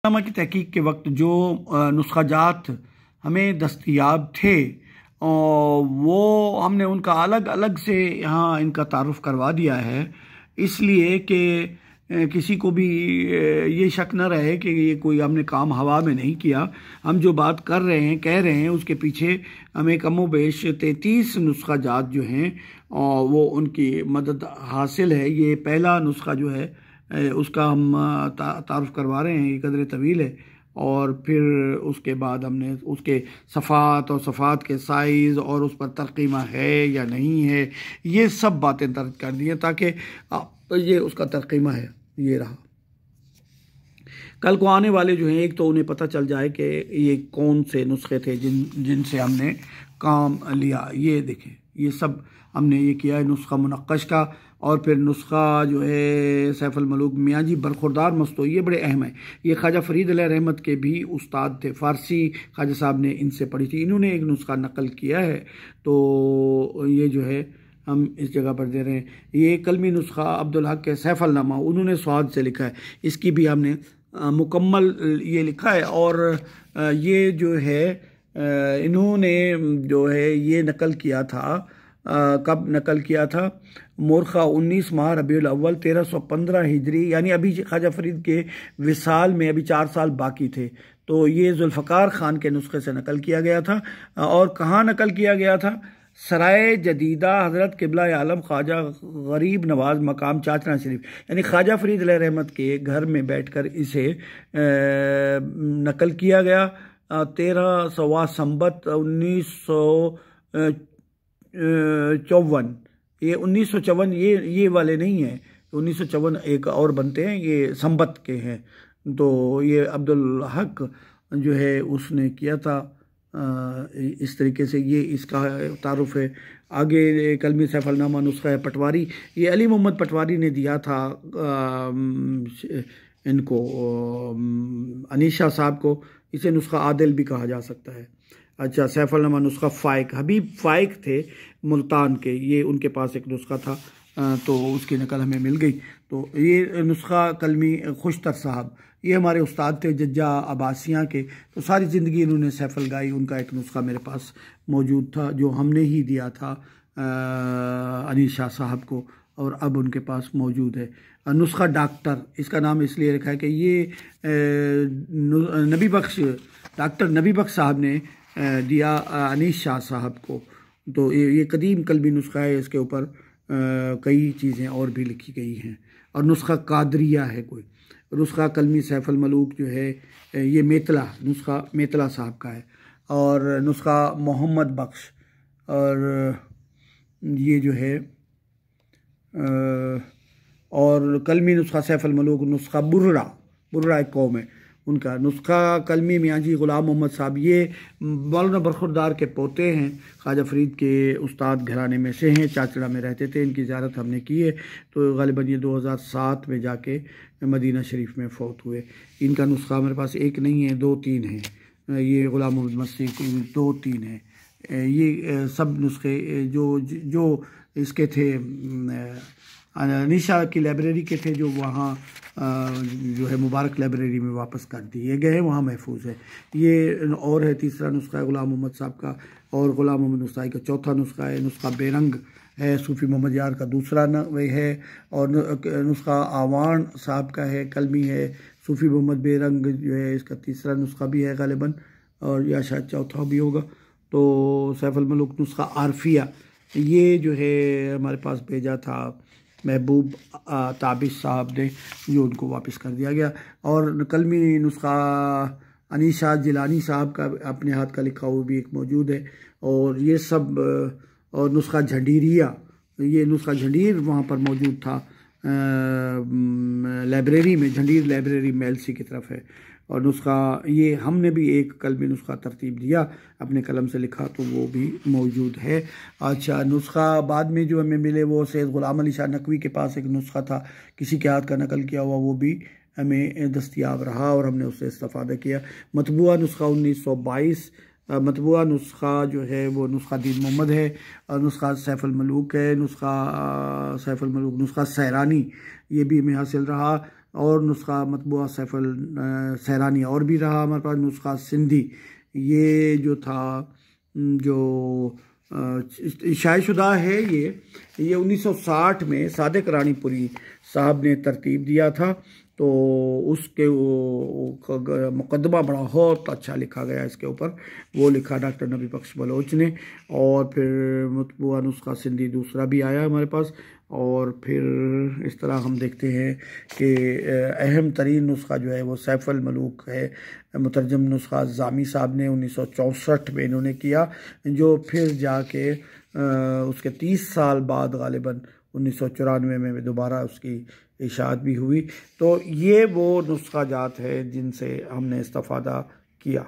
नामा की तहकीक के वक्त जो नुस्खा जात हमें दस्तयाब थे वो हमने उनका अलग अलग से यहाँ इनका तारुफ करवा दिया है, इसलिए कि किसी को भी ये शक न रहे कि ये कोई हमने काम हवा में नहीं किया। हम जो बात कर रहे हैं, कह रहे हैं, उसके पीछे हमें कमो बेश 33 नुस्खा जात जो हैं वो उनकी मदद हासिल है। ये पहला नुस्खा जो है उसका हम तारुफ करवा रहे हैं, ये कदर तवील है। और फिर उसके बाद हमने उसके सफ़ात और सफ़ात के साइज़ और उस पर तरकीमा है या नहीं है, ये सब बातें दर्ज कर दी हैं ताकि ये उसका तरकीमा है, ये रहा। कल को आने वाले जो हैं, एक तो उन्हें पता चल जाए कि ये कौन से नुस्खे थे जिनसे हमने काम लिया। ये देखें, ये सब हमने ये किया है नुस्खा मुनक्कश का, और फिर नुस्खा जो है सैफुल मलूक मियाँ जी बरखुरदार मस्तो, ये बड़े अहम है। ये ख्वाजा फरीद अलैहि रहमत के भी उस्ताद थे, फ़ारसी ख्वाजा साहब ने इनसे पढ़ी थी, इन्होंने एक नुस्खा नकल किया है। तो ये जो है हम इस जगह पर दे रहे हैं। ये कलमी नुस्खा अब्दुल हक के सैफुल नामा, उन्होंने स्वाद से लिखा है, इसकी भी हमने मुकम्मल ये लिखा है। और ये जो है इन्होंने जो है ये नकल किया था, कब नकल किया था? मोरखा 19 माह रबीउल अव्वल 1315 हिजरी, यानी अभी ख्वाजा फरीद के विसाल में अभी 4 साल बाकी थे। तो ये जुल्फ़कार ख़ान के नुस्खे से नकल किया गया था। और कहाँ नकल किया गया था? सराय जदीदा हज़रत क़िबला आलम ख्वाजा गरीब नवाज मकाम चाचना शरीफ, यानी ख्वाजा फरीद अलैहि रहमत के घर में बैठकर इसे नकल किया गया। 13 संबत 1954, ये 1954 ये वाले नहीं हैं, 1954 एक और बनते हैं, ये संबत के हैं। तो ये अब्दुल हक जो है उसने किया था इस तरीके से, ये इसका तारुफ है। आगे कलमी सैफुलनामा नुस्खा है पटवारी, ये अली मोहम्मद पटवारी ने दिया था इनको, अनीशा साहब को। इसे नुस्खा आदिल भी कहा जा सकता है। अच्छा, सैफुलनामा नुस्खा फ़ाइक, हबीब फ़ाइक थे मुल्तान के, ये उनके पास एक नुस्खा था, तो उसकी नकल हमें मिल गई। तो ये नुस्खा कलमी खुशतर साहब, ये हमारे उस्ताद थे जज्जा अब्बासियाँ के, तो सारी ज़िंदगी इन्होंने सैफल गाई। उनका एक नुस्खा मेरे पास मौजूद था जो हमने ही दिया था अनीशा साहब को, और अब उनके पास मौजूद है। नुस्खा डॉक्टर, इसका नाम इसलिए रखा है कि ये नबी बख्श, डॉक्टर नबी बख्श साहब ने दिया अनीस शाह साहब को। तो ये कदीम कलमी नुस्खा है, इसके ऊपर कई चीज़ें और भी लिखी गई हैं। और नुस्खा कादरिया है कोई। नुस्खा कलमी सैफुल मलूक जो है ये मेतला, नुस्खा मेतला साहब का है। और नुस्खा मोहम्मद बख्श, और ये जो है और कलमी नुस्खा सैफुल मलूक नुस्खा बुर्रा एक कौम है उनका। नुस्खा कलमी मियाँ जी ग़ुलाम मोहम्मद साहब, ये मौलाना बरखुरदार के पोते हैं, ख्वाजा फरीद के उस्ताद घराने में से हैं, चाचड़ा में रहते थे, इनकी ज़ियारत हमने की है। तो गालिबन ये 2007 में जाके मदीना शरीफ में फ़ौत हुए। इनका नुस्खा मेरे पास एक नहीं है, 2-3 हैं। ये ग़ुलाम मोहम्मद मसीह 2-3 हैं। ये सब नुस्खे जो इसके थे निशा की लाइब्रेरी के थे, जो वहाँ जो है मुबारक लाइब्रेरी में वापस कर दिए गए हैं, वहाँ महफूज है। ये और है तीसरा नुस्खा है ग़ुलाम मोहम्मद साहब का, और ग़ुलाम मोहम्मद मुस्ताई का चौथा नुस्खा है। नुस्खा बेरंग है, सूफ़ी मोहम्मद यार का दूसरा वही है। और नुस्खा आवान साहब का है, कलमी है। सूफ़ी मोहम्मद बेरंग जो है इसका तीसरा नुस्खा भी है गालिबन, और या शायद चौथा भी होगा। तो सैफुल मलूक नुस्खा आरफिया, ये जो है हमारे पास भेजा था महबूब ताबिश साहब ने, जो उनको वापस कर दिया गया। और कलमी नुस्खा अनीशा जिलानी साहब का अपने हाथ का लिखा हुआ भी एक मौजूद है। और ये सब, और नुस्खा झंडीरिया, ये नुस्खा झंडीर वहाँ पर मौजूद था लाइब्रेरी में, झंडीर लाइब्रेरी मेलसी की तरफ है। और नुस्खा ये हमने भी एक कलमी नुस्खा तरतीब दिया, अपने कलम से लिखा, तो वो भी मौजूद है। अच्छा, नुस्खा बाद में जो हमें मिले वो सैयद ग़ुलाम अली शाह नकवी के पास एक नुस्खा था, किसी के हाथ का नकल किया हुआ, वो भी हमें दस्तयाब रहा और हमने उससे इस्तेफ़ादा किया। मतबूआ नुस्खा 1922, मतबूआ नुस्खा जो है वो नुस्खा दीन मोहम्मद है, और नुस्खा सैफुल मलूक है। नुस्खा सैफुल मलूक नुस्खा सैरानी, ये भी हमें हासिल रहा। और नुस्खा मतबूआ सैफुल सहरानी और भी रहा हमारे पास। नुस्खा सिंधी ये जो था, जो शायशुदा है, ये 1960 में सादिक रानीपुरी साहब ने तरतीब दिया था। तो उसके वो मुकदमा बहुत अच्छा लिखा गया इसके ऊपर, वो लिखा डॉक्टर नबी बख्श बलोच ने। और फिर मतबूआ नुस्खा सिंधी दूसरा भी आया हमारे पास। और फिर इस तरह हम देखते हैं कि अहम तरीन नुस्खा जो है वो सैफुल मलूक है। मुतरजम नुस्खा जामी साहब ने 1964 में इन्होंने किया, जो फिर जाके उसके 30 साल बाद गालिबन 1994 में दोबारा उसकी इशाअत भी हुई। तो ये वो नुस्खा जात है जिनसे हमने इस्तिफ़ादा किया।